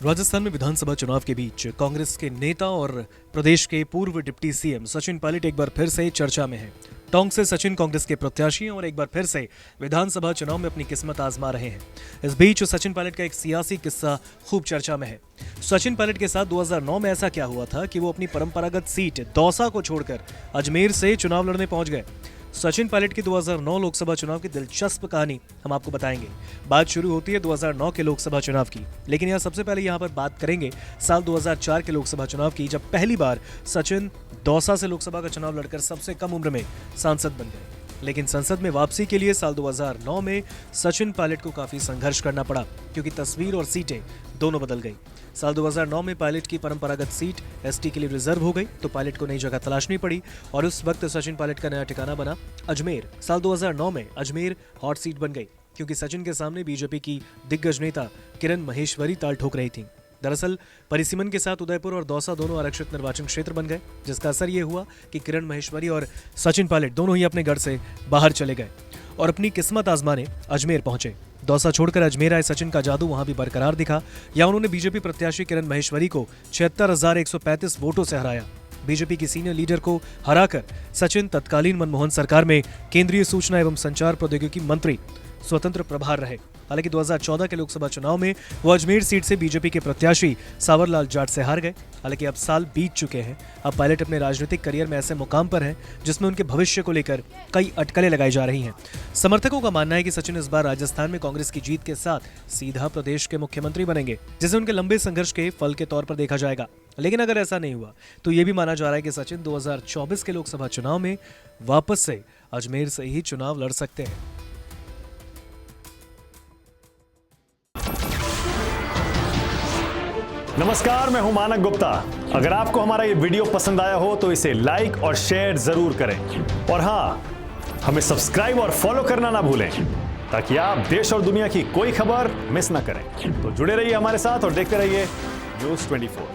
राजस्थान में विधानसभा चुनाव के बीच कांग्रेस के नेता और प्रदेश के पूर्व डिप्टी सीएम सचिन पायलट एक बार फिर से चर्चा में हैं। टोंक से सचिन कांग्रेस के प्रत्याशी हैं और एक बार फिर से विधानसभा चुनाव में अपनी किस्मत आजमा रहे हैं। इस बीच सचिन पायलट का एक सियासी किस्सा खूब चर्चा में है। सचिन पायलट के साथ 2009 में ऐसा क्या हुआ था कि वो अपनी परंपरागत सीट दौसा को छोड़कर अजमेर से चुनाव लड़ने पहुंच गए। सचिन पायलट की 2009 लोकसभा चुनाव की दिलचस्प कहानी हम आपको बताएंगे। बात शुरू होती है 2009 के लोकसभा चुनाव की, लेकिन यहाँ सबसे पहले यहाँ पर बात करेंगे साल 2004 के लोकसभा चुनाव की, जब पहली बार सचिन दौसा से लोकसभा का चुनाव लड़कर सबसे कम उम्र में सांसद बन गए। लेकिन संसद में वापसी के लिए साल 2009 में सचिन पायलट को काफी संघर्ष करना पड़ा, क्योंकि तस्वीर और सीटें दोनों बदल गई। साल 2009 में पायलट की परंपरागत सीट एसटी के लिए रिजर्व हो गई, तो पायलट को नई जगह तलाशनी पड़ी और उस वक्त सचिन पायलट का नया ठिकाना बना अजमेर। साल 2009 में अजमेर हॉट सीट बन गई, क्योंकि सचिन के सामने बीजेपी की दिग्गज नेता किरण महेश्वरी ताल ठोक रही थी। दरअसल परिसीमन के साथ उदयपुर और दौसा दोनों आरक्षित निर्वाचन क्षेत्र बन गए, जिसका असर ये हुआ कि किरण महेश्वरी और सचिन पायलट दोनों ही अपने घर से बाहर चले गए और अपनी किस्मत आजमाने अजमेर पहुंचे। दौसा छोड़कर अजमेर आए सचिन का जादू वहां भी बरकरार दिखा। यहां उन्होंने बीजेपी प्रत्याशी किरण महेश्वरी को 76,135 वोटों से हराया। बीजेपी की सीनियर लीडर को हराकर सचिन तत्कालीन मनमोहन सरकार में केंद्रीय सूचना एवं संचार प्रौद्योगिकी मंत्री स्वतंत्र प्रभार रहे। हालांकि 2014 के लोकसभा चुनाव में वो अजमेर सीट से बीजेपी के प्रत्याशी सावरलाल जाट से हार गए। हालांकि अब साल बीत चुके हैं। अब पायलट अपने राजनीतिक करियर में ऐसे मुकाम पर हैं जिसमें उनके भविष्य को लेकर कई अटकलें लगाई जा रही हैं। समर्थकों का मानना है कि सचिन इस बार राजस्थान में कांग्रेस की जीत के साथ सीधा प्रदेश के मुख्यमंत्री बनेंगे, जिसे उनके लंबे संघर्ष के फल के तौर पर देखा जाएगा। लेकिन अगर ऐसा नहीं हुआ तो ये भी माना जा रहा है कि सचिन 2024 के लोकसभा चुनाव में वापस से अजमेर से ही चुनाव लड़ सकते हैं। नमस्कार, मैं हूं मानक गुप्ता। अगर आपको हमारा ये वीडियो पसंद आया हो तो इसे लाइक और शेयर जरूर करें, और हां, हमें सब्सक्राइब और फॉलो करना ना भूलें, ताकि आप देश और दुनिया की कोई खबर मिस ना करें। तो जुड़े रहिए हमारे साथ और देखते रहिए न्यूज़ 24।